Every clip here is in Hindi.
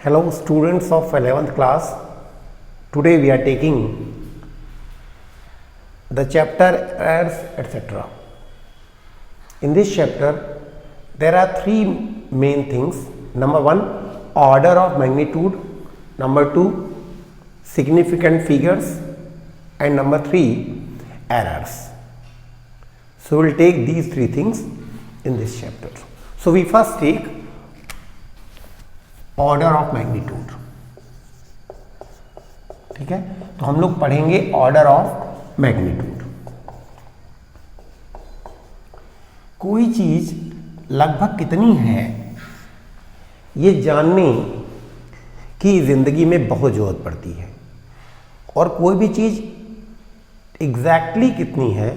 Hello students of 11th class. Today we are taking the chapter errors etc. In this chapter there are three main things. Number one, order of magnitude. Number two, significant figures. And number three, errors. So we will take these three things in this chapter. So we first take order of magnitude. ठीक है, तो हम लोग पढ़ेंगे ऑर्डर ऑफ मैग्नीट्यूड. कोई चीज लगभग कितनी है ये जानने की जिंदगी में बहुत जरूरत पड़ती है, और कोई भी चीज एग्जैक्टली कितनी है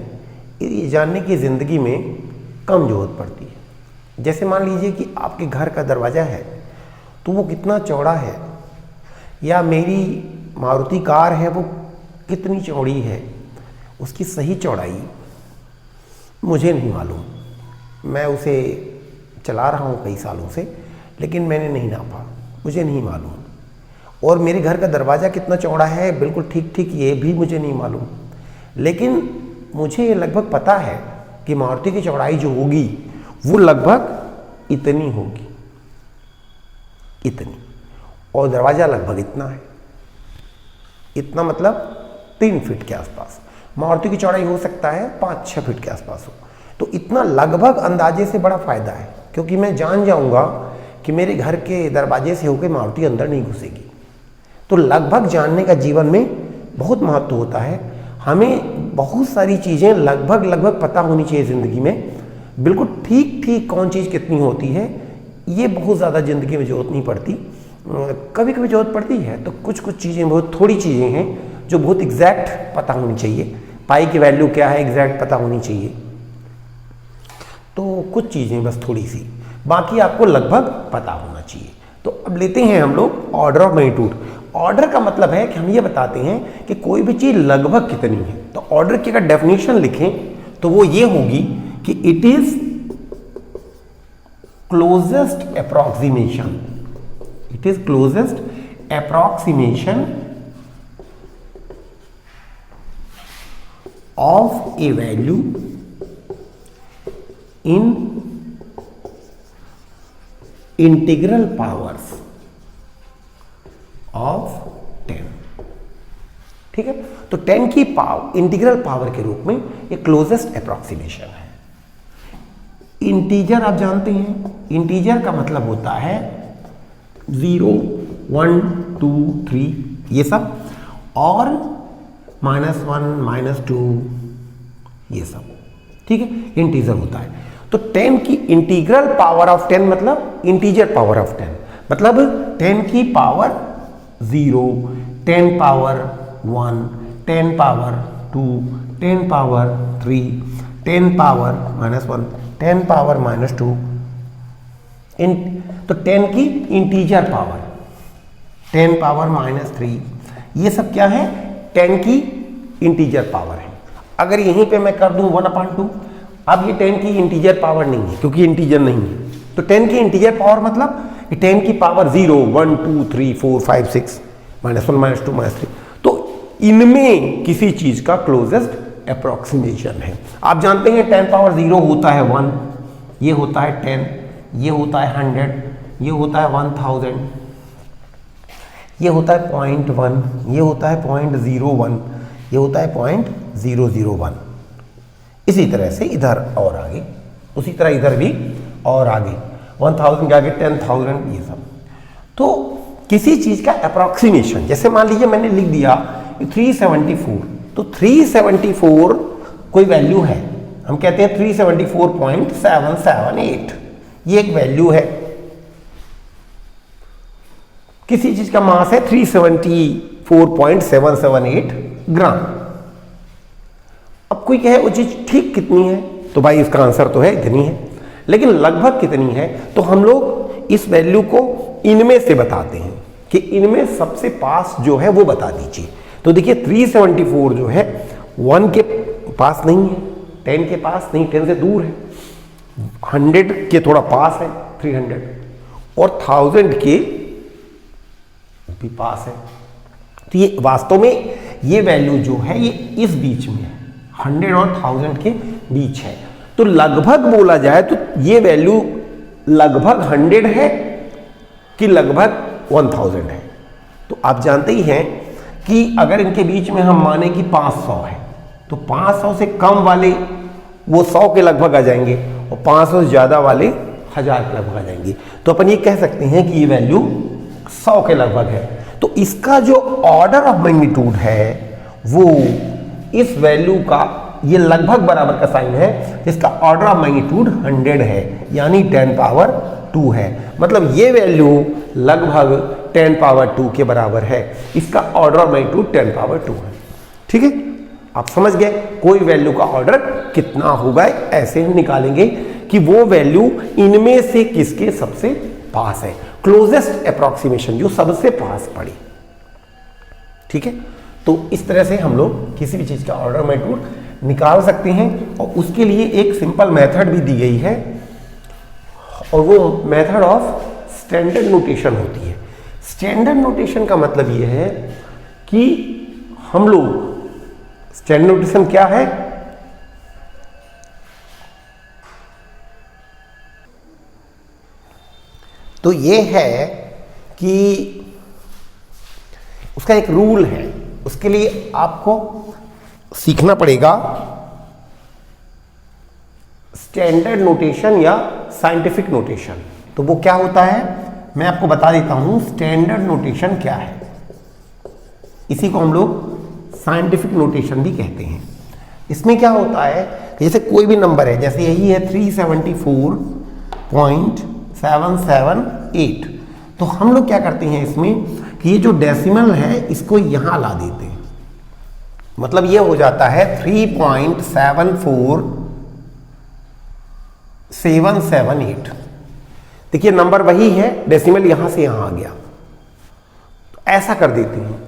ये जानने की जिंदगी में कम जरूरत पड़ती है. जैसे मान लीजिए कि आपके घर का दरवाजा है तो वो कितना चौड़ा है, या मेरी मारुति कार है वो कितनी चौड़ी है, उसकी सही चौड़ाई मुझे नहीं मालूम. मैं उसे चला रहा हूँ कई सालों से, लेकिन मैंने नहीं नापा, मुझे नहीं मालूम. और मेरे घर का दरवाज़ा कितना चौड़ा है बिल्कुल ठीक ठीक ये भी मुझे नहीं मालूम. लेकिन मुझे ये लगभग पता है कि मारुति की चौड़ाई जो होगी वो लगभग इतनी होगी, इतनी, और दरवाज़ा लगभग इतना है. इतना मतलब 3 फीट के आसपास. मारुति की चौड़ाई हो सकता है 5-6 फीट के आसपास हो. तो इतना लगभग अंदाजे से बड़ा फायदा है, क्योंकि मैं जान जाऊंगा कि मेरे घर के दरवाजे से होकर मारुति अंदर नहीं घुसेगी. तो लगभग जानने का जीवन में बहुत महत्व होता है. हमें बहुत सारी चीज़ें लगभग पता होनी चाहिए ज़िंदगी में. बिल्कुल ठीक ठीक कौन चीज़ कितनी होती है ये बहुत ज़्यादा ज़िंदगी में ज़रूरत नहीं पड़ती. कभी कभी ज़रूरत पड़ती है. तो कुछ चीज़ें, बहुत थोड़ी चीज़ें हैं जो बहुत एग्जैक्ट पता होनी चाहिए. पाई की वैल्यू क्या है एग्जैक्ट पता होनी चाहिए. तो कुछ चीज़ें बस थोड़ी सी, बाकी आपको लगभग पता होना चाहिए. तो अब लेते हैं हम लोग ऑर्डर ऑफ मैग्नीट्यूड. ऑर्डर का मतलब है कि हम ये बताते हैं कि कोई भी चीज़ लगभग कितनी है. तो ऑर्डर की अगर डेफिनेशन लिखें तो वो ये होगी कि it is closest approximation. It is closest approximation of a value in integral powers of 10. ठीक है, तो 10 की पावर इंटीग्रल पावर के रूप में ये क्लोजेस्ट अप्रोक्सीमेशन है. इंटीजर आप जानते हैं, इंटीजर का मतलब होता है 0, 1, 2, 3 ये सब, और -1, -2 ये सब. ठीक है, इंटीजर होता है. तो 10 की इंटीग्रल पावर ऑफ 10 मतलब इंटीजर पावर ऑफ 10 मतलब 10 की power 0, 10 power 1, 10 power 2, 10 power 3, 10 power -1, 10 power -2. तो 10 की इंटीजर पावर, 10 पावर -3 ये सब क्या है 10 की इंटीजर पावर है. अगर यहीं पे मैं कर दूं 1/2, अब ये 10 की इंटीजर पावर नहीं है क्योंकि इंटीजर नहीं है. तो 10 की इंटीजर पावर मतलब 10 की पावर 0, 1, 2, 3, 4, 5, 6, -1, -2, -3. तो इनमें किसी चीज का क्लोजेस्ट अप्रोक्सीमेशन है. आप जानते हैं 10 पावर 0 होता है 1, ये होता है 10, ये होता है 100, ये होता है 1000, ये होता है 0.1, ये होता है 0.01, ये होता है 0.001. इसी तरह से इधर और आगे, उसी तरह इधर भी और आगे 1000 के आगे 10,000 ये सब. तो किसी चीज का अप्रोक्सीमेशन, जैसे मान लीजिए मैंने लिख दिया 374, तो 374 कोई वैल्यू है, हम कहते हैं 374.778 ये एक वैल्यू है. किसी चीज का मास है 374.778 ग्राम. अब कोई कहे वो चीज ठीक कितनी है, तो भाई इसका आंसर तो है इतनी है, लेकिन लगभग कितनी है तो हम लोग इस वैल्यू को इनमें से बताते हैं कि इनमें सबसे पास जो है वो बता दीजिए. तो देखिए 374 जो है 1 के पास नहीं है, 10 के पास नहीं, 10 से दूर है, 100 के थोड़ा पास है 300, और 1000 के भी पास है। तो ये वास्तव में ये वैल्यू जो है ये इस बीच में है, 100 और 1000 के बीच है। तो लगभग बोला जाए तो ये वैल्यू लगभग 100 है कि लगभग 1000 है। तो आप जानते ही हैं कि अगर इनके बीच में हम माने कि 500 है तो 500 से कम वाले वो 100 के लगभग आ जाएंगे और 500 से ज़्यादा वाले 1000 के लगभग आ जाएंगे। तो अपन ये कह सकते हैं कि ये वैल्यू 100 के लगभग है। तो इसका जो ऑर्डर ऑफ मैग्नीट्यूड है वो इस वैल्यू का ये लगभग बराबर का साइन है, जिसका ऑर्डर ऑफ मैग्नीट्यूड 100 है, यानी 10 पावर 2 है। मतलब ये वैल्यू लगभग 10 पावर 2 के बराबर है। इसका ऑर्डर ऑफ मैग्नीट्यूड 10 पावर 2 है। ठीक है, आप समझ गए कोई वैल्यू का ऑर्डर कितना होगा, ऐसे हम निकालेंगे कि वो वैल्यू इनमें से किसके सबसे पास है, क्लोजेस्ट अप्रॉक्सीमेशन जो सबसे पास पड़ी। ठीक है, तो इस तरह से हम लोग किसी भी चीज का ऑर्डर मैग्नीट्यूड निकाल सकते हैं और उसके लिए एक सिंपल मेथड भी दी गई है और वो मेथड ऑफ स्टैंडर्ड नोटेशन होती है। स्टैंडर्ड नोटेशन का मतलब ये है कि हम लोग स्टैंडर्ड नोटेशन क्या है, तो ये है कि उसका एक रूल है, उसके लिए आपको सीखना पड़ेगा स्टैंडर्ड नोटेशन या साइंटिफिक नोटेशन। तो वो क्या होता है मैं आपको बता देता हूं। स्टैंडर्ड नोटेशन क्या है, इसी को हम लोग साइंटिफिक नोटेशन भी कहते हैं। इसमें क्या होता है कि जैसे कोई भी नंबर है, जैसे यही है 374.778, तो हम लोग क्या करते हैं इसमें कि ये जो डेसिमल है इसको यहां ला देते हैं। मतलब ये हो जाता है 3.74778। देखिए नंबर वही है, डेसिमल यहां से यहां आ गया, तो ऐसा कर देते हैं।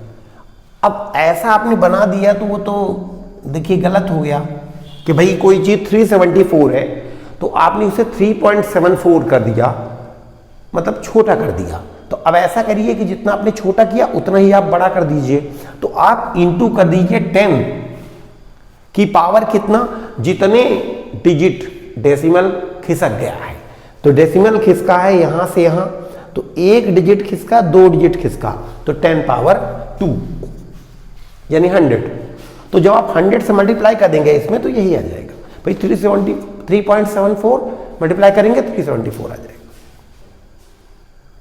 अब ऐसा आपने बना दिया तो वो तो देखिए गलत हो गया कि भाई कोई चीज 374 है तो आपने उसे 3.74 कर दिया, मतलब छोटा कर दिया। तो अब ऐसा करिए कि जितना आपने छोटा किया उतना ही आप बड़ा कर दीजिए। तो आप इंटू कर दीजिए 10 की पावर कितना, जितने डिजिट डेसिमल खिसक गया है। तो डेसिमल खिसका है यहां से यहां, तो एक डिजिट खिसका, 2 डिजिट खिसका, तो 10 पावर 2 यानी 100। तो जब आप 100 से मल्टीप्लाई कर देंगे इसमें तो यही आ जाएगा भाई 3.74 मल्टीप्लाई करेंगे तो 374 आ जाएगा।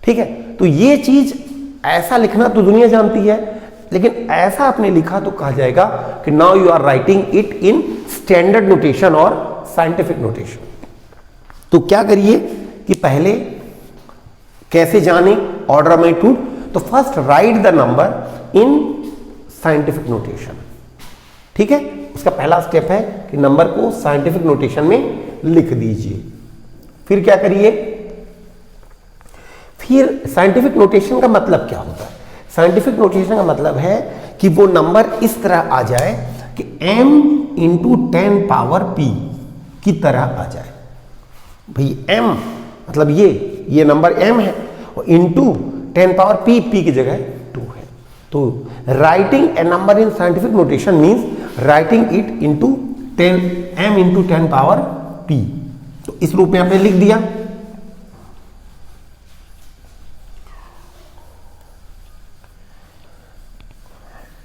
ठीक है, तो ये चीज ऐसा लिखना तो दुनिया जानती है, लेकिन ऐसा आपने लिखा तो कहा जाएगा कि now you are writing it in standard notation और साइंटिफिक नोटेशन। तो क्या करिए कि पहले कैसे जाने ऑर्डर ऑफ मैग्नीट्यूड, तो first write the number in scientific notation. ठीक है, उसका पहला स्टेप है कि नंबर को साइंटिफिक नोटेशन में लिख दीजिए। फिर क्या करिए, फिर साइंटिफिक नोटेशन का मतलब क्या होता है? साइंटिफिक नोटेशन का मतलब है कि वो नंबर इस तरह आ जाए कि m इंटू 10 पावर p की तरह आ जाए। भाई m मतलब ये नंबर m है और इंटू 10 पावर p की जगह 2 है। तो writing a number in scientific notation means writing it into 10 m into 10 power p। तो इस रूप में आपने लिख दिया।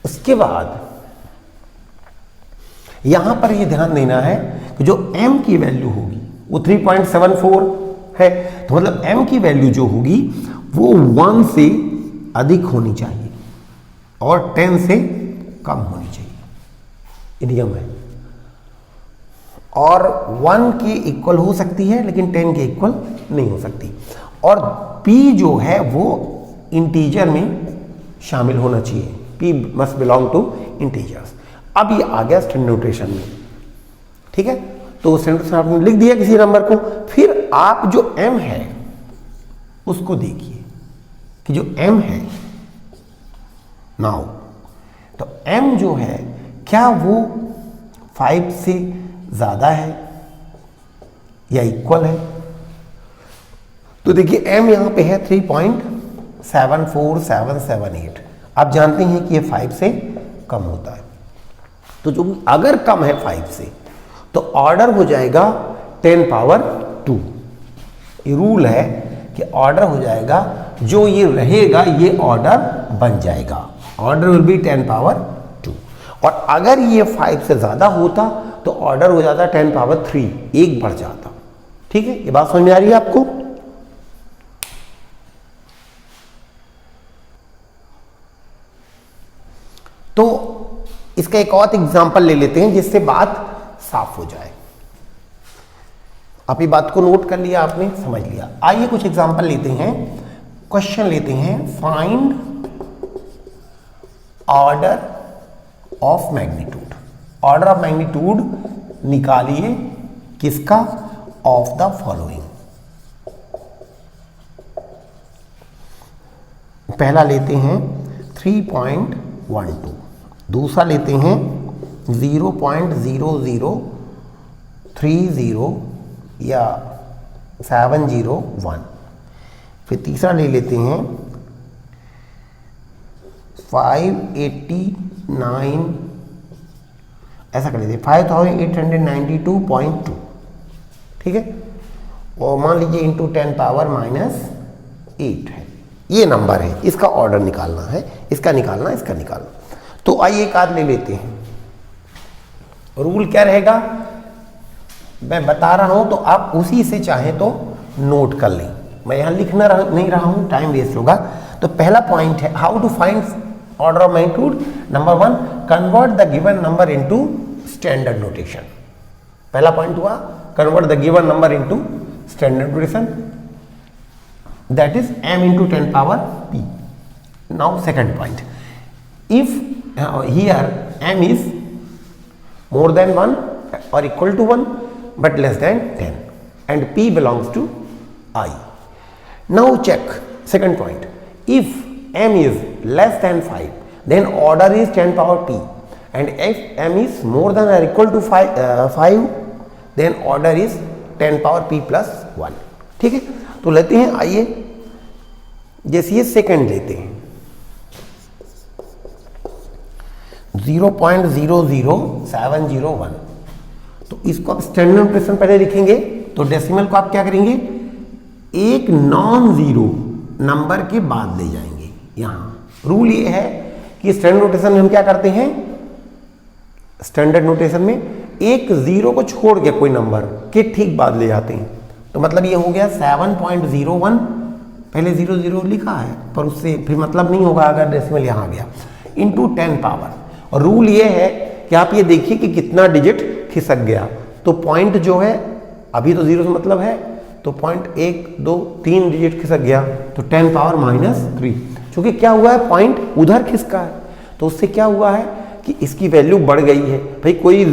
उसके बाद यहां पर यह ध्यान देना है कि जो m की वैल्यू होगी वो 3.74 है, तो मतलब m की वैल्यू जो होगी वो 1 से अधिक होनी चाहिए और 10 से कम होनी चाहिए, ये नियम है। और 1 के इक्वल हो सकती है लेकिन 10 के इक्वल नहीं हो सकती। और p जो है वो इंटीजर में शामिल होना चाहिए, p must belong to integers। अब ये आ गया स्टैंडर्ड नोटेशन में। ठीक है, तो स्टैंडर्ड नोटेशन आपने लिख दिया किसी नंबर को। फिर आप जो m है उसको देखिए कि जो m है नाउ, तो m जो है क्या वो 5 से ज्यादा है या इक्वल है? तो देखिए m यहां पे है 3.74 74778। आप जानते हैं कि ये 5 से कम होता है, तो जो अगर कम है 5 से तो ऑर्डर हो जाएगा 10 पावर 2। ये रूल है कि ऑर्डर हो जाएगा, जो ये रहेगा ये ऑर्डर बन जाएगा, ऑर्डर विल बी 10 पावर 2। और अगर ये 5 से ज़्यादा होता तो ऑर्डर हो जाता 10 पावर 3, एक बढ़ जाता। ठीक है, ये बात समझ में आ रही है आपको? तो इसका एक और एग्जांपल ले लेते हैं जिससे बात साफ हो जाए। आप ये बात को नोट कर लिया, आपने समझ लिया। आइए कुछ एग्जांपल लेते हैं, क्वेश्चन लेते हैं। Find order of magnitude. Order of magnitude निकालिए किसका? Of the following. पहला लेते हैं 3.12, दूसरा लेते हैं 0.0030 या 701, फिर तीसरा ले लेते हैं 589, ऐसा कर लेते हैं 5892.2। ठीक है, और मान लीजिए इंटू 10 पावर -8 है, ये नंबर है, इसका ऑर्डर निकालना है, इसका निकालना, इसका निकालना। तो आइए एक आध ले लेते हैं। रूल क्या रहेगा मैं बता रहा हूं, तो आप उसी से चाहें तो नोट कर लें, मैं यहां लिखना नहीं रहा हूं, टाइम वेस्ट होगा। तो पहला पॉइंट है how to find order of magnitude. Number 1, convert the given number into standard notation. पहला पॉइंट हुआ convert the given number into standard notation, that is m into 10 power p. Now second point, if here m is more than 1 or equal to 1 but less than 10 and p belongs to I. Now check second point, if m is less than 5 then order is 10 power p, and if m is more than or equal to 5 then order is 10 power p plus 1. ठीक है, तो लेते हैं, आइए जैसे ये सेकंड लेते हैं 0.00701, तो इसको आप स्टैंडर्ड नोटेशन पहले लिखेंगे। तो डेसिमल को आप क्या करेंगे, एक नॉन जीरो नंबर के बाद ले जाएंगे। यहाँ रूल ये है कि स्टैंडर्ड नोटेशन में हम क्या करते हैं, स्टैंडर्ड नोटेशन में एक जीरो को छोड़ के कोई नंबर के ठीक बाद ले जाते हैं। तो मतलब ये हो गया 7.01, पहले 00 लिखा है पर उससे फिर मतलब नहीं होगा अगर डेसिमल यहाँ आ गया, इंटू 10 पावर। और रूल ये है कि आप ये देखिए कि कितना डिजिट खिसक गया। तो पॉइंट जो है अभी तो 0 से मतलब है, तो पॉइंट 1 2 3 डिजिट खिसक गया, तो 10 पावर -3। क्योंकि क्या हुआ है, पॉइंट उधर खिसका है, तो उससे क्या हुआ है कि इसकी वैल्यू बढ़ गई है। भाई कोई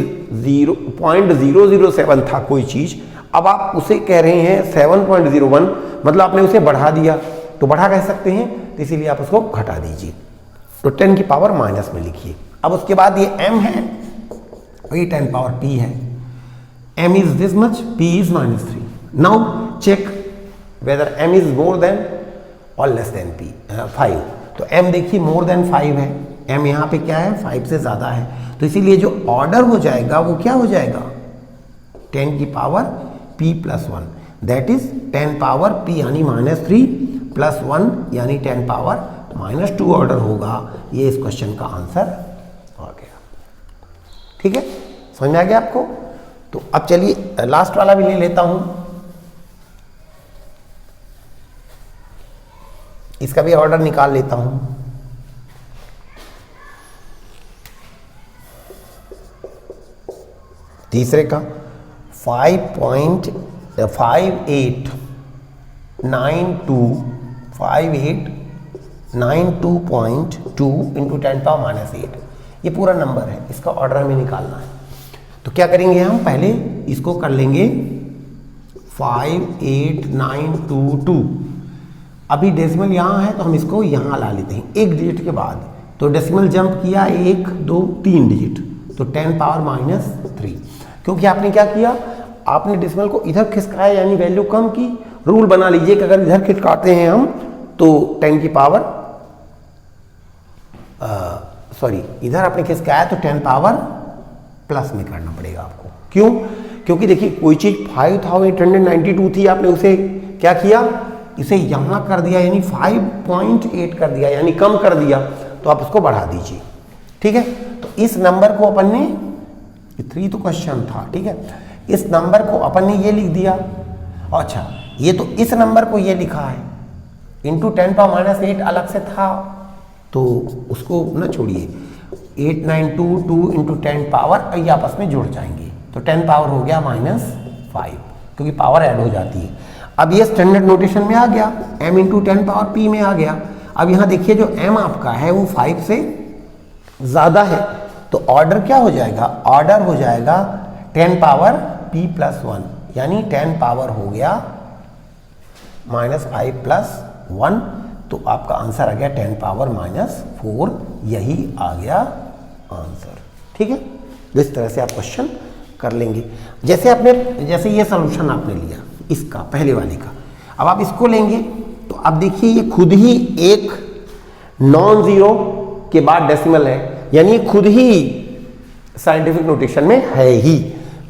0.007 था कोई चीज़, अब आप उसे कह रहे हैं 7.01, मतलब आपने उसे बढ़ा दिया, तो बढ़ा कह सकते हैं, तो इसीलिए आप उसको घटा दीजिए। तो 10 की पावर माइनस में लिखिए। अब उसके बाद ये m है, ये 10 पावर p है, m is this much, p is -3। Now check whether m is more than और लेस देन p 5। तो m देखिए मोर देन 5 है, m यहाँ पे क्या है 5 से ज़्यादा है, तो इसीलिए जो ऑर्डर हो जाएगा वो क्या हो जाएगा 10 की power p plus 1, that is 10 power p यानी -3 प्लस 1 यानी 10 पावर -2 ऑर्डर होगा। ये इस क्वेश्चन का आंसर आ गया। ठीक है, समझ में आ गया आपको? तो अब चलिए लास्ट वाला भी ले लेता हूं, इसका भी ऑर्डर निकाल लेता हूं। तीसरे का 5892.2 इंटू 10 पावर -8, ये पूरा नंबर है, इसका ऑर्डर हमें निकालना है। तो क्या करेंगे हम, पहले इसको कर लेंगे 58922। अभी डेसिमल यहाँ है तो हम इसको यहाँ ला लेते हैं एक डिजिट के बाद। तो डेसिमल जंप किया 1 2 3 डिजिट, तो 10 पावर -3। क्योंकि आपने क्या किया, आपने डेसिमल को इधर खिसकाया यानी वैल्यू कम की। रूल बना लीजिए कि अगर इधर खिसकाते हैं हम तो 10 की पावर सॉरी इधर आपने किसका आया तो 10 पावर प्लस में करना पड़ेगा आपको। क्यों? क्योंकि देखिए कोई चीज 5892 थी, आपने उसे क्या किया, इसे यहां कर दिया यानी 5.8 कर दिया यानी कम कर दिया, तो आप उसको बढ़ा दीजिए। ठीक है, तो इस नंबर को अपन ने 3 तो क्वेश्चन था, ठीक है, इस नंबर को अपन ने ये लिख दिया। अच्छा ये तो इस नंबर को ये लिखा है इंटू 10 पावर -8 अलग से था, तो उसको ना छोड़िए, 8922 इंटू 10 पावर ये आपस में जुड़ जाएंगे, तो 10 पावर हो गया -5 क्योंकि पावर ऐड हो जाती है। अब ये स्टैंडर्ड नोटेशन में आ गया, m इंटू 10 पावर p में आ गया। अब यहाँ देखिए जो m आपका है वो 5 से ज़्यादा है, तो ऑर्डर क्या हो जाएगा, ऑर्डर हो जाएगा 10 पावर p प्लस 1 यानी 10 पावर हो गया -5 प्लस 1, तो आपका आंसर आ गया 10 पावर -4, यही आ गया आंसर। ठीक है, इस तरह से आप क्वेश्चन कर लेंगे। जैसे ये सॉल्यूशन आपने लिया इसका पहले वाले का, अब आप इसको लेंगे तो अब देखिए ये खुद ही एक नॉन जीरो के बाद डेसिमल है, यानी खुद ही साइंटिफिक नोटेशन में है ही,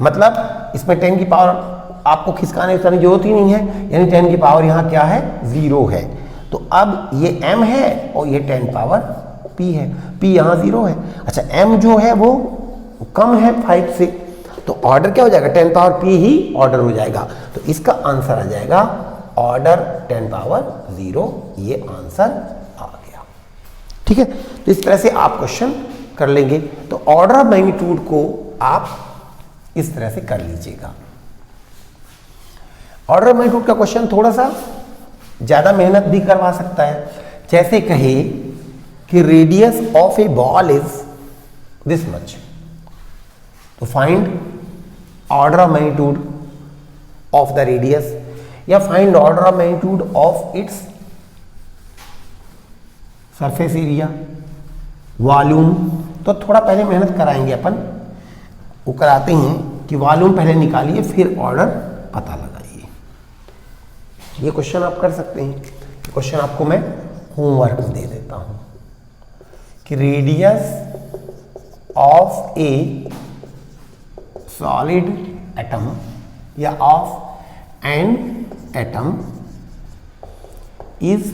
मतलब इसमें 10 की पावर आपको खिसकाने की जरूरत ही नहीं है, यानी 10 की पावर यहाँ क्या है 0 है। तो अब ये m है और ये 10 पावर p है, p यहाँ 0 है। अच्छा m जो है वो कम है 5 से, तो ऑर्डर क्या हो जाएगा 10 पावर p ही ऑर्डर हो जाएगा, तो इसका आंसर आ जाएगा ऑर्डर 10 पावर 0, ये आंसर आ गया। ठीक है, तो इस तरह से आप क्वेश्चन कर लेंगे। तो ऑर्डर ऑफ मैग्नीट्यूड को आप इस तरह से कर लीजिएगा। ऑर्डर ऑफ मैग्नीट्यूड का क्वेश्चन थोड़ा सा ज्यादा मेहनत भी करवा सकता है, जैसे कहे कि radius of a ball is this much, तो find order of magnitude of the radius, या find order of magnitude of its surface area, volume. तो थोड़ा पहले मेहनत कराएंगे अपन, वो कराते हैं कि वॉल्यूम पहले निकालिए फिर ऑर्डर पता लगाइए। ये क्वेश्चन आप कर सकते हैं। क्वेश्चन आपको मैं होमवर्क दे देता हूं कि radius of a solid atom या of an atom is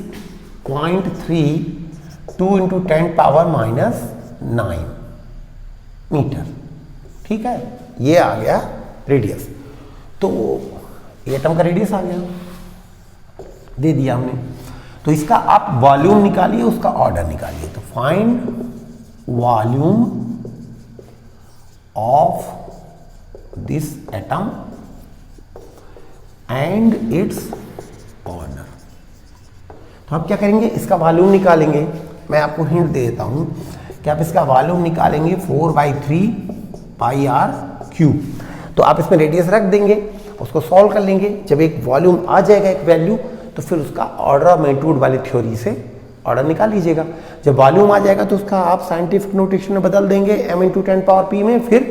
0.32 into 10 power -9 metre. ठीक है, ये आ गया रेडियस, तो एटम का रेडियस आ गया, दे दिया हमने। तो इसका आप वॉल्यूम निकालिए, उसका ऑर्डर निकालिए। तो find volume of this atom and it's order. तो आप क्या करेंगे, इसका वॉल्यूम निकालेंगे। मैं आपको हिंट दे देता हूं कि आप इसका वॉल्यूम निकालेंगे 4/3 पाई आर क्यूब। तो आप इसमें रेडियस रख देंगे, उसको सॉल्व कर लेंगे। जब एक वॉल्यूम आ जाएगा एक वैल्यू, तो फिर उसका ऑर्डर ऑफ मैग्नीट्यूड वाली थ्योरी से ऑर्डर निकाल लीजिएगा। जब वॉल्यूम आ जाएगा तो उसका आप साइंटिफिक नोटेशन में बदल देंगे m इंटू 10 पावर p में, फिर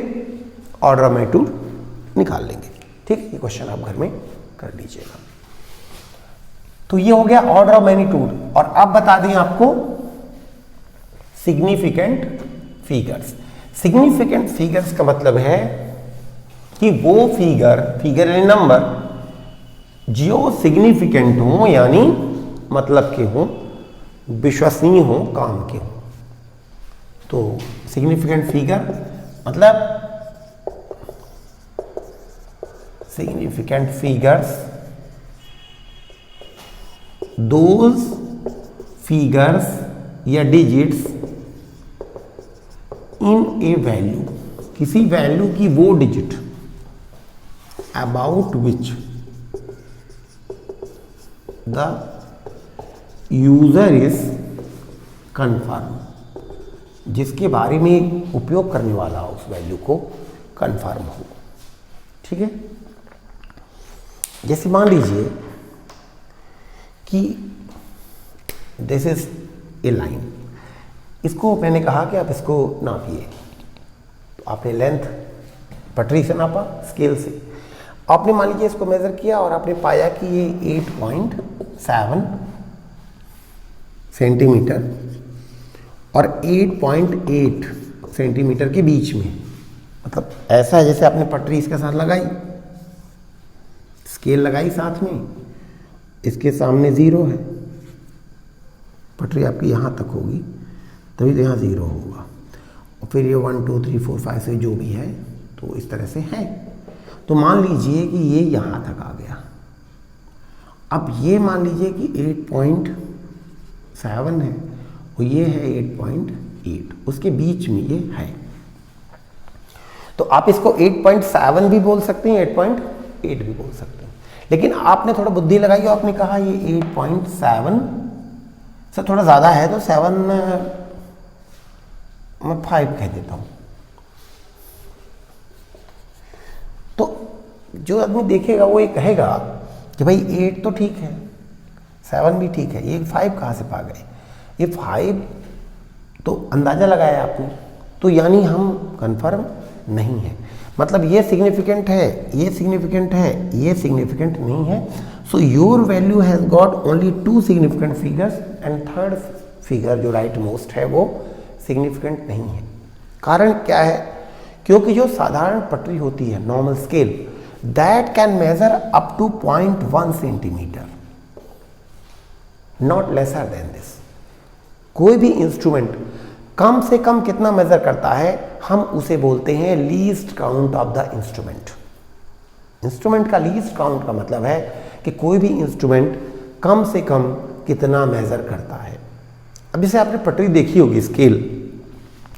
ऑर्डर ऑफ मैग्नीट्यूड निकाल लेंगे। ठीक, ये क्वेश्चन आप घर में कर लीजिएगा। तो ये हो गया ऑर्डर ऑफ मैग्नीट्यूड। और अब बता दें आपको सिग्निफिकेंट फिगर्स। सिग्निफिकेंट फिगर्स का मतलब है कि वो फिगर यानी नंबर जो सिग्निफिकेंट हो, यानी मतलब के हो, विश्वसनीय हो, काम के हो। तो सिग्निफिकेंट फिगर मतलब सिग्निफिकेंट फिगर्स दोज फिगर्स या डिजिट्स इन ए वैल्यू, किसी वैल्यू की वो digit about which the user is confirm, जिसके बारे में उपयोग करने वाला उस वैल्यू को कन्फर्म हो। ठीक है, जैसे मान लीजिए कि दिस इज ए लाइन, इसको मैंने कहा कि आप इसको नापिए। तो आपने लेंथ पटरी से नापा, स्केल से। आपने मान लीजिए इसको मेजर किया और आपने पाया कि ये 8.7 सेंटीमीटर और 8.8 सेंटीमीटर के बीच में, मतलब ऐसा है जैसे आपने पटरी इसके साथ लगाई, स्केल लगाई साथ में, इसके सामने 0 है, पटरी आपकी यहाँ तक होगी तभी तो यहाँ 0 होगा, और फिर ये 1 2 3 4 5 से जो भी है तो इस तरह से है। तो मान लीजिए कि ये यहाँ तक आ गया। अब ये मान लीजिए कि 8.7 है और ये है 8.8, उसके बीच में ये है। तो आप इसको 8.7 भी बोल सकते हैं, 8.8 भी बोल सकते हैं, लेकिन आपने थोड़ा बुद्धि लगाई और आपने कहा ये 8.7 से थोड़ा ज़्यादा है तो 7 मैं 5 कह देता हूँ। तो जो आदमी देखेगा वो ये कहेगा कि भाई 8 तो ठीक है, 7 भी ठीक है, ये 5 कहाँ से पा गए? ये 5 तो अंदाज़ा लगाया आपने, तो यानी हम कंफर्म नहीं है, मतलब ये सिग्निफिकेंट है, ये सिग्निफिकेंट है, ये सिग्निफिकेंट नहीं है। So your value has got only 2 significant figures and third figure जो राइट मोस्ट है वो सिग्निफिकेंट नहीं है। कारण क्या है? क्योंकि जो साधारण पटरी होती है, normal scale, that can measure up to 0.1 centimetre, not lesser than this. कोई भी इंस्ट्रूमेंट कम से कम कितना मेजर करता है, हम उसे बोलते हैं least count of the instrument. Instrument का लीस्ट काउंट का मतलब है कि कोई भी इंस्ट्रूमेंट कम से कम कितना मेजर करता है। अब जैसे आपने पटरी देखी होगी स्केल,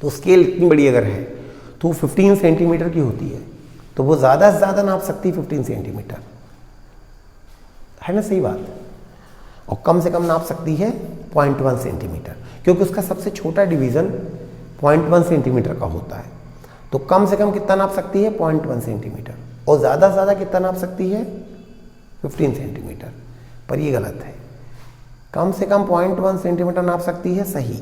तो स्केल इतनी बड़ी अगर है तो 15 सेंटीमीटर की होती है, तो वो ज़्यादा से ज़्यादा नाप सकती है 15 सेंटीमीटर, है ना? सही बात। और कम से कम नाप सकती है 0.1 सेंटीमीटर, क्योंकि उसका सबसे छोटा डिवीज़न 0.1 सेंटीमीटर का होता है। तो कम से कम कितना नाप सकती है? 0.1 सेंटीमीटर। और ज़्यादा से ज़्यादा कितना नाप सकती है? 15 सेंटीमीटर। पर ये गलत है। कम से कम 0.1 सेंटीमीटर नाप सकती है, सही,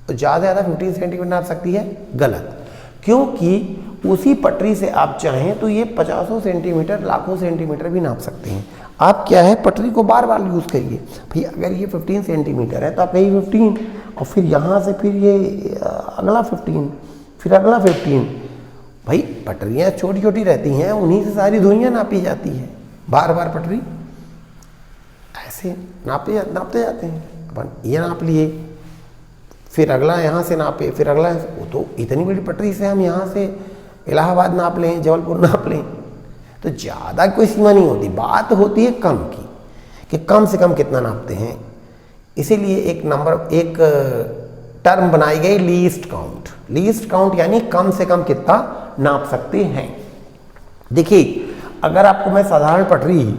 और ज़्यादा से ज़्यादा 15 सेंटीमीटर नाप सकती है, गलत। क्योंकि उसी पटरी से आप चाहें तो ये 50 सेंटीमीटर, लाखों सेंटीमीटर भी नाप सकते हैं। आप क्या है, पटरी को बार बार यूज़ करिए। भाई अगर ये 15 सेंटीमीटर है तो आप यही 15, और फिर यहाँ से फिर ये अगला 15, फिर अगला 15। भाई पटरियाँ छोटी छोटी रहती हैं, उन्हीं से सारी दुनिया नापी जाती है। बार बार पटरी ऐसे नापते जाते हैं। अपन ये नाप लिए, फिर अगला यहाँ से नापे, फिर अगला, वो तो इतनी बड़ी पटरी से हम यहाँ से इलाहाबाद नाप लें, जबलपुर नाप लें, तो ज़्यादा कोई सीमा नहीं होती। बात होती है कम की, कि कम से कम कितना नापते हैं। इसीलिए एक टर्म बनाई गई, लीस्ट काउंट। लीस्ट काउंट यानी कम से कम कितना नाप सकते हैं। देखिए, अगर आपको मैं साधारण पटरी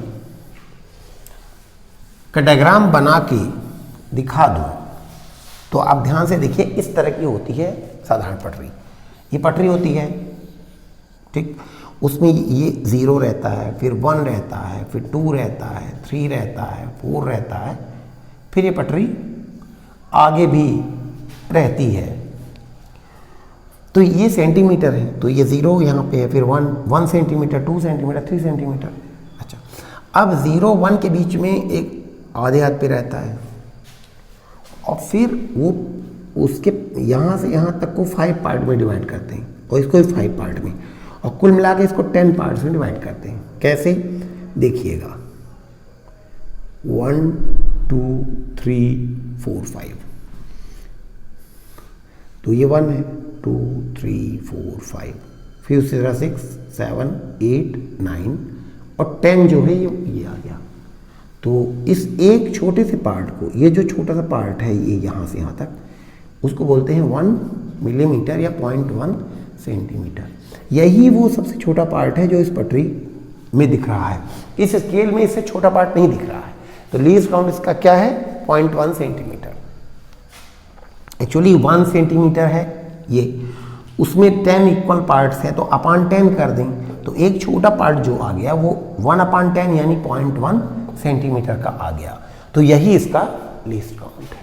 का डायग्राम बना के दिखा दूं तो आप ध्यान से देखिए, इस तरह की होती है साधारण पटरी। ये पटरी होती है, ठीक, उसमें ये 0 रहता है, फिर 1 रहता है, फिर 2 रहता है, 3 रहता है, 4 रहता है, फिर ये पटरी आगे भी रहती है। तो ये सेंटीमीटर है, तो ये 0 यहाँ पे है, फिर 1 सेंटीमीटर, 2 सेंटीमीटर, 3 सेंटीमीटर। अच्छा, अब 0 1 के बीच में एक आधे हाथ पे रहता है, और फिर वो उसके यहाँ से यहाँ तक को 5 पार्ट में डिवाइड करते हैं, और इसको भी 5 पार्ट में, और कुल मिला के इसको 10 पार्ट्स में डिवाइड करते हैं। कैसे? देखिएगा, 1 2 3 4 5, तो ये 1 है, 2 3 4 5, फिर उससे 6 7 8 9 और 10 जो है ये आ गया। तो इस एक छोटे से पार्ट को, ये जो छोटा सा पार्ट है ये यहाँ से यहाँ तक, उसको बोलते हैं 1 मिलीमीटर या 0.1 सेंटीमीटर। यही वो सबसे छोटा पार्ट है जो इस पटरी में दिख रहा है। इस स्केल में इससे छोटा पार्ट नहीं दिख रहा है। तो लीस्ट काउंट इसका क्या है? 0.1 सेंटीमीटर। एक्चुअली 1 सेंटीमीटर है ये, उसमें 10 इक्वल पार्ट्स हैं, तो अपान 10 कर दें, तो एक छोटा पार्ट जो आ गया वो 1/10 यानी 0.1 सेंटीमीटर का आ गया। तो यही इसका लीस्ट काउंट है,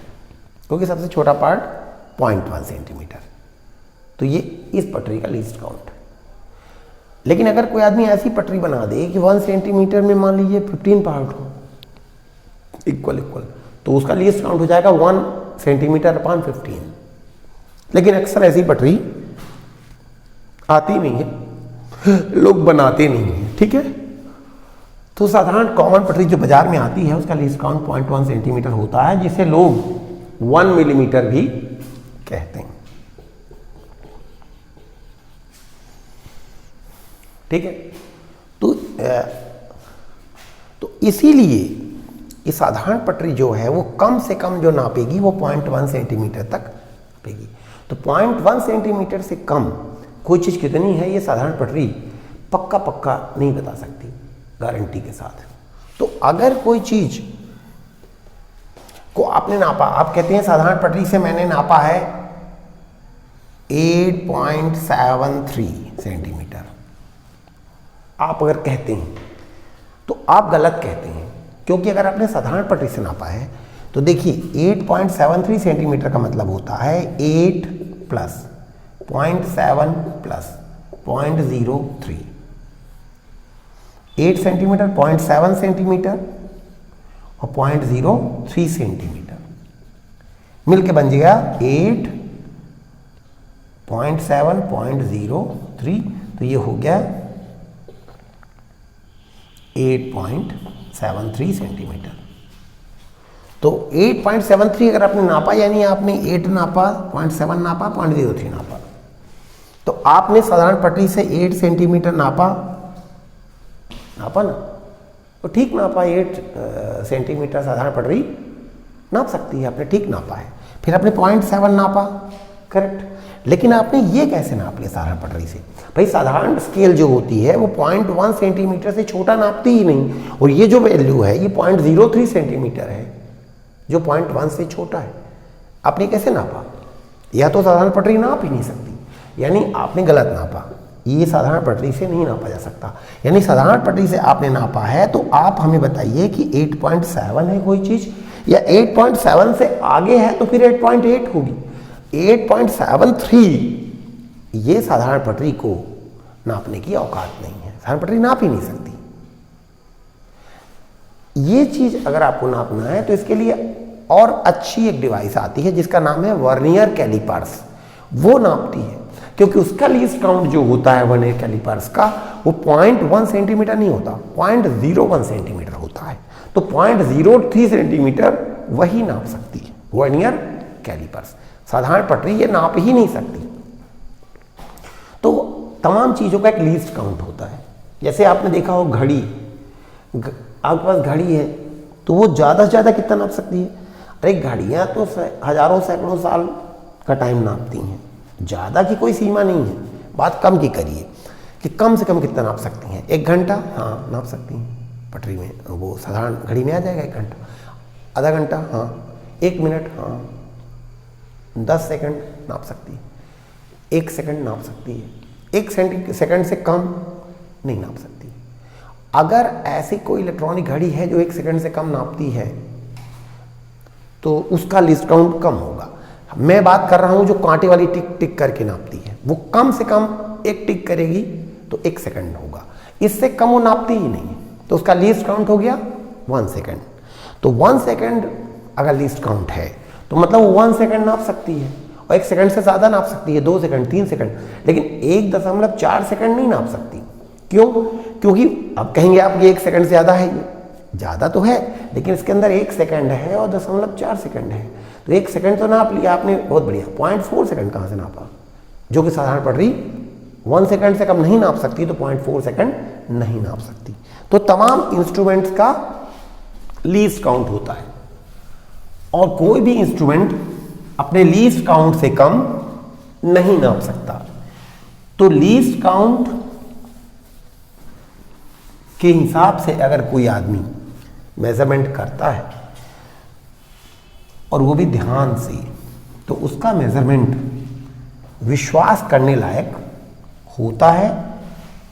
क्योंकि सबसे छोटा पार्ट 0.1 सेंटीमीटर। तो ये इस पटरी का लीस्ट काउंट है। लेकिन अगर कोई आदमी ऐसी पटरी बना दे कि 1 सेंटीमीटर में मान लीजिए 15 पार्ट हो इक्वल, तो उसका लीस्ट काउंट हो जाएगा 1 सेंटीमीटर अपॉन 15। लेकिन अक्सर ऐसी पटरी आती नहीं है, लोग बनाते नहीं है, ठीक है। तो साधारण कॉमन पटरी जो बाजार में आती है उसका लीस्ट काउंट 0.1 सेंटीमीटर होता है, जिसे लोग 1 मिलीमीटर भी कहते हैं, ठीक है। तो इसीलिए ये साधारण पटरी जो है वो कम से कम जो नापेगी वो 0.1 सेंटीमीटर तक नापेगी। तो 0.1 सेंटीमीटर से कम कोई चीज़ कितनी है ये साधारण पटरी पक्का नहीं बता सकती गारंटी के साथ। तो अगर कोई चीज़ को आपने नापा, आप कहते हैं साधारण पटरी से मैंने नापा है 8.73 सेंटीमीटर, आप अगर कहते हैं तो आप गलत कहते हैं, क्योंकि अगर आपने साधारण पटरी से नापा है तो देखिए 8.73 सेंटीमीटर का मतलब होता है 8 प्लस 0.7 प्लस 0.03, 8 सेंटीमीटर 0.7 सेंटीमीटर और 0.03 सेंटीमीटर मिलके बन जाएगा 8.7 0.03, तो ये हो गया 8.73 सेंटीमीटर। तो 8.73 अगर आपने नापा, यानी आपने 8 नापा, 0.7 नापा, 0.03 नापा, तो आपने साधारण पटरी से 8 सेंटीमीटर नापा ना, तो ठीक नापा, 8 सेंटीमीटर साधारण पटरी नाप सकती है, आपने ठीक नापा है। फिर आपने 0.7 नापा, करेक्ट, लेकिन आपने ये कैसे नाप लिया साधारण पटरी से? भाई साधारण स्केल जो होती है वो 0.1 सेंटीमीटर से छोटा नापती ही नहीं, और ये जो वैल्यू है ये 0.03 सेंटीमीटर है जो 0.1 से छोटा है। आपने कैसे नापा? या तो साधारण पटरी नाप ही नहीं सकती, यानी आपने गलत नापा, ये साधारण पटरी से नहीं नापा जा सकता। यानी साधारण पटरी से आपने नापा है तो आप हमें बताइए कि 8.7 है कोई चीज़, या 8.7 से आगे है तो फिर 8.8 होगी। 8.73 ये साधारण पटरी को नापने की औकात नहीं है, साधारण पटरी नाप ही नहीं सकती। ये चीज अगर आपको नापना है तो इसके लिए और अच्छी एक डिवाइस आती है जिसका नाम है वर्नियर कैलिपर्स, वो नापती है, क्योंकि उसका लीस्ट काउंट जो होता है वर्नियर कैलिपर्स का वो 0.1 सेंटीमीटर नहीं होता, 0.01 सेंटीमीटर होता है। तो 0.03 सेंटीमीटर वही नाप सकती है वर्नियर कैलिपर्स, साधारण पटरी ये नाप ही नहीं सकती। तो तमाम चीज़ों का एक लीस्ट काउंट होता है। जैसे आपने देखा हो घड़ी, आपके पास घड़ी है तो वो ज़्यादा से ज़्यादा कितना नाप सकती है? अरे घड़ियाँ तो हजारों सैकड़ों साल का टाइम नापती हैं, ज़्यादा की कोई सीमा नहीं है। बात कम की करिए कि कम से कम कितना नाप सकती हैं? 1 घंटा, हाँ नाप सकती हैं पटरी में, वो साधारण घड़ी में आ जाएगा 1 घंटा। आधा घंटा, हाँ। 1 मिनट, हाँ। 10 सेकंड नाप सकती है, 1 सेकंड नाप सकती है, 1 सेकंड से कम नहीं नाप सकती। अगर ऐसी कोई इलेक्ट्रॉनिक घड़ी है जो 1 सेकंड से कम नापती है तो उसका लिस्ट काउंट कम होगा। मैं बात कर रहा हूं जो कांटे वाली टिक टिक करके नापती है, वो कम से कम 1 टिक करेगी तो 1 सेकंड होगा, इससे कम वो नापती ही नहीं, तो उसका लीस्ट काउंट हो गया 1 सेकंड। तो 1 सेकंड अगर लीस्ट काउंट है तो मतलब वो 1 सेकंड नाप सकती है, और 1 सेकंड से ज़्यादा नाप सकती है, 2 सेकंड, 3 सेकंड, लेकिन 1.4 सेकंड नहीं नाप सकती। क्यों? क्योंकि अब कहेंगे आप ये 1 सेकंड से ज़्यादा है, ज़्यादा तो है लेकिन इसके अंदर 1 सेकंड है और 0.4 सेकंड है, तो 1 सेकंड तो नाप लिया आपने, बहुत बढ़िया। 0.4 सेकंड कहाँ से नापा? जो कि साधारण पटरी 1 सेकंड से कम नहीं नाप सकती, तो 0.4 सेकंड नहीं नाप सकती। तो तमाम इंस्ट्रूमेंट्स का लीस्ट काउंट होता है, और कोई भी इंस्ट्रूमेंट अपने लीस्ट काउंट से कम नहीं नाप सकता। तो लीस्ट काउंट के हिसाब से अगर कोई आदमी मेजरमेंट करता है और वो भी ध्यान से, तो उसका मेजरमेंट विश्वास करने लायक होता है।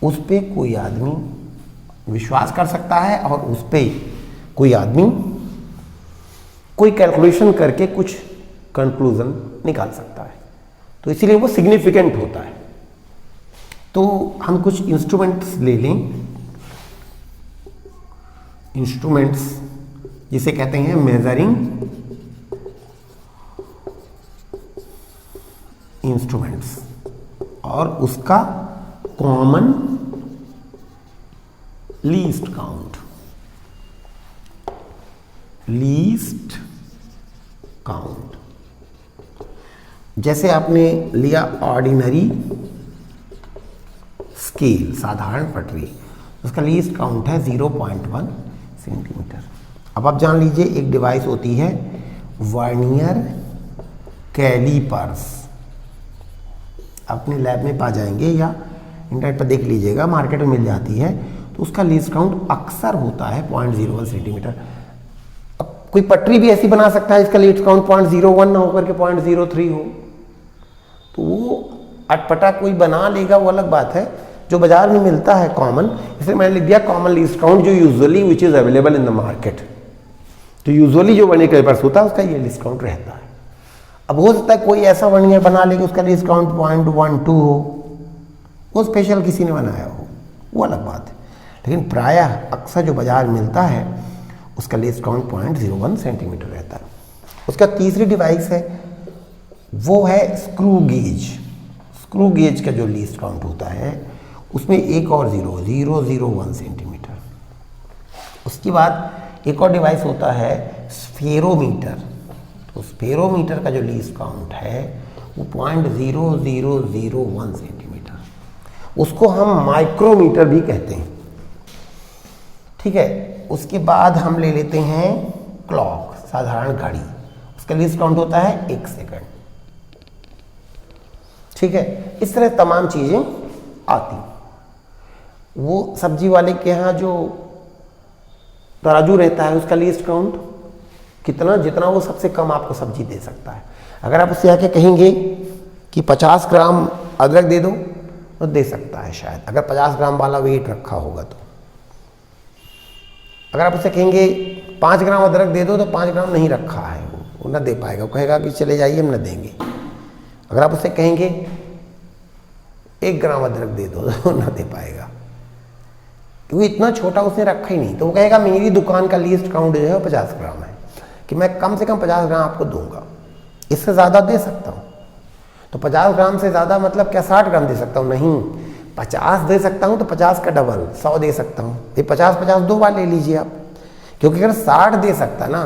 उस पे कोई आदमी विश्वास कर सकता है और उस पे कोई आदमी कोई कैलकुलेशन करके कुछ कंक्लूजन निकाल सकता है, तो इसीलिए वो सिग्निफिकेंट होता है। तो हम कुछ इंस्ट्रूमेंट्स ले लें, इंस्ट्रूमेंट्स जिसे कहते हैं मेजरिंग इंस्ट्रूमेंट्स, और उसका common least count, least count. जैसे आपने लिया ऑर्डिनरी स्केल, साधारण पटरी, उसका लीस्ट काउंट है 0.1 सेंटीमीटर। अब आप जान लीजिए एक डिवाइस होती है वर्नियर कैलीपर्स, अपने लैब में पा जाएंगे या इंटरनेट पर देख लीजिएगा, मार्केट में मिल जाती है। तो उसका लीस्ट काउंट अक्सर होता है 0.01 सेंटीमीटर। अब कोई पटरी भी ऐसी बना सकता है इसका लीस्ट काउंट 0.01 ना होकर के 0.03 हो, तो वो अटपटा कोई बना लेगा, वो अलग बात है। जो बाजार में मिलता है कॉमन, इसलिए मैंने लिख दिया कॉमन लीस्ट काउंट, जो usually which is available in the market. तो यूजुअली जो वर्नियर कैलिपर्स होता है उसका ये लीस्ट काउंट रहता है। अब हो सकता है कोई ऐसा वर्नियर बना ले कि उसका लीस्ट काउंट 0.12 हो, वो स्पेशल किसी ने बनाया हो, वो अलग बात है। लेकिन प्रायः अक्सर जो बाजार में मिलता है उसका लीस्ट काउंट 0.01 सेंटीमीटर रहता है। उसका तीसरी डिवाइस है वो है स्क्रू गेज। स्क्रू गेज का जो लीस्ट काउंट होता है उसमें एक और 0.001 सेंटीमीटर। उसके बाद एक और डिवाइस होता है स्फेरोमीटर। तो स्फेरोमीटर का जो लीस्ट काउंट है वो 0.0001 सेंटीमीटर, उसको हम माइक्रोमीटर भी कहते हैं, ठीक है। उसके बाद हम ले लेते हैं क्लॉक, साधारण घड़ी, उसका लीस्ट काउंट होता है 1 सेकंड, ठीक है। इस तरह तमाम चीज़ें आती। वो सब्जी वाले के यहाँ जो तराजू रहता है उसका लीस्ट काउंट कितना, जितना वो सबसे कम आपको सब्जी दे सकता है। अगर आप उससे आके कहेंगे कि 50 ग्राम अदरक दे दो तो दे सकता है शायद, अगर 50 ग्राम वाला वेट रखा होगा तो। अगर आप उससे कहेंगे 5 ग्राम अदरक दे दो तो 5 ग्राम नहीं रखा है, वो ना दे पाएगा, वो कहेगा कि चले जाइए हम ना देंगे। अगर आप उससे कहेंगे 1 ग्राम अदरक दे दो तो ना दे पाएगा, क्योंकि इतना छोटा उसने रखा ही नहीं। तो वो कहेगा मेरी दुकान का लीस्ट काउंट जो है 50 ग्राम है, कि मैं कम से कम 50 ग्राम आपको दूंगा, इससे ज़्यादा दे सकता हूँ। तो 50 ग्राम से ज़्यादा मतलब क्या 60 ग्राम दे सकता हूँ? नहीं, 50 दे सकता हूँ तो 50 का डबल 100 दे सकता हूँ। ये 50-50 दो बार ले लीजिए आप, क्योंकि अगर 60 दे सकता ना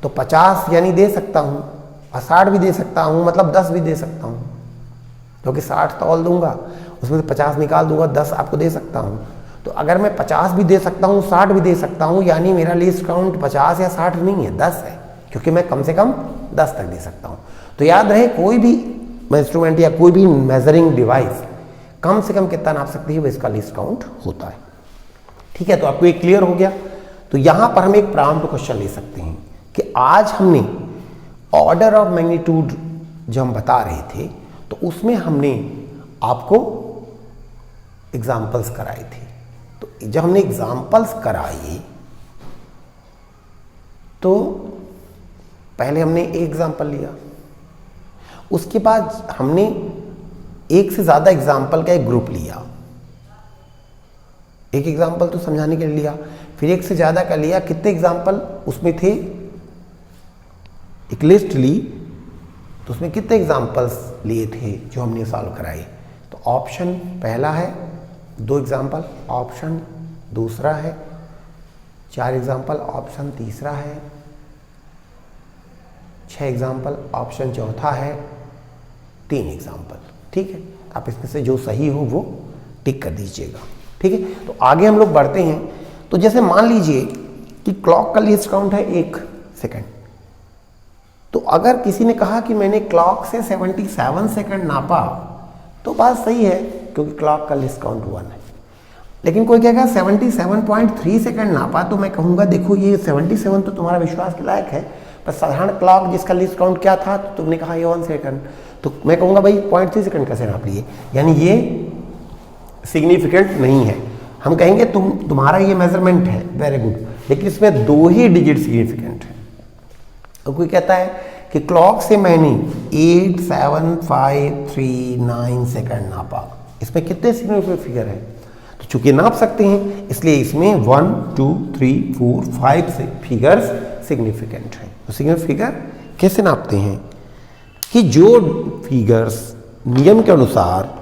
तो 50 यानी दे सकता हूँ, और 60 भी दे सकता हूँ मतलब 10 भी दे सकता हूँ, क्योंकि 60 तौल दूंगा उसमें से 50 निकाल दूंगा, 10 आपको दे सकता हूँ। तो अगर मैं 50 भी दे सकता हूँ 60 भी दे सकता हूँ, यानी मेरा लीस्ट काउंट 50 या 60 नहीं है, 10 है, क्योंकि मैं कम से कम 10 तक दे सकता हूँ। तो याद रहे कोई भी इंस्ट्रूमेंट या कोई भी मेजरिंग डिवाइस कम से कम कितना नाप सकती है वो इसका लीस्ट काउंट होता है, ठीक है। तो आपको ये क्लियर हो गया। तो यहाँ पर हम एक प्रारंभ क्वेश्चन ले सकते हैं कि आज हमने ऑर्डर ऑफ मैग्नीट्यूड जो हम बता रहे थे तो उसमें हमने आपको एग्जाम्पल्स कराए थे। तो जब हमने एग्जाम्पल्स कराए तो पहले हमने एक एग्जाम्पल लिया, उसके बाद हमने एक से ज़्यादा एग्जाम्पल का एक ग्रुप लिया, एक एग्जाम्पल तो समझाने के लिए लिया, फिर एक से ज़्यादा का लिया। कितने एग्जाम्पल उसमें थे? एक लिस्ट ली तो उसमें कितने एग्जाम्पल्स लिए थे जो हमने सॉल्व कराए? तो ऑप्शन पहला है 2 एग्जाम्पल, ऑप्शन दूसरा है 4 एग्जाम्पल, ऑप्शन तीसरा है 6 एग्जाम्पल, ऑप्शन चौथा है 3 एग्जाम्पल, ठीक है। आप इसमें से जो सही हो वो टिक कर दीजिएगा, ठीक है। तो आगे हम लोग बढ़ते हैं। तो जैसे मान लीजिए कि क्लॉक का लीस्ट काउंट है 1 सेकंड, तो अगर किसी ने कहा कि मैंने क्लॉक से 77 सेकंड नापा तो बात सही है, क्योंकि क्लॉक का लीस्ट काउंट 1 है। लेकिन कोई कहेगा 77.3 सेकंड नापा, तो मैं कहूँगा देखो ये 77 तो तुम्हारा विश्वास के लायक है, पर साधारण क्लॉक जिसका लीस्ट काउंट क्या था तो तुमने कहा ये 1 सेकंड, तो मैं कहूँगा भाई 0.3 सेकंड कैसे नाप लिए, यानी ये सिग्निफिकेंट नहीं है। हम कहेंगे तुम्हारा ये मेजरमेंट है वेरी गुड, लेकिन इसमें 2 ही डिजिट सिग्निफिकेंट है। तो कोई कहता है कि क्लॉक से मैंने 87539 सेकंड नापा, इसमें कितने सिग्निफिकेंट फिगर है? तो चूंकि नाप सकते हैं इसलिए इसमें 1 2 3 4 5 से फिगर्स सिग्निफिकेंट हैं। तो सिग्निफिकेंट फिगर कैसे नापते हैं कि जो फिगर्स नियम के अनुसार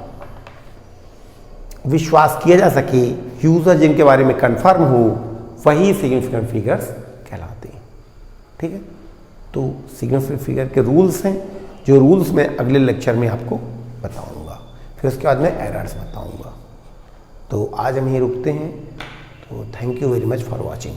विश्वास किया जा सके, यूजर जिनके बारे में कंफर्म हो, वही सिग्निफिकेंट फिगर्स कहलाते हैं। ठीक है, तो सिग्निफिकेंट फिगर के रूल्स हैं, जो रूल्स मैं अगले लेक्चर में आपको बताऊंगा, फिर उसके बाद मैं एरर्स बताऊंगा। तो आज हम यहीं रुकते हैं। तो thank you very much for watching.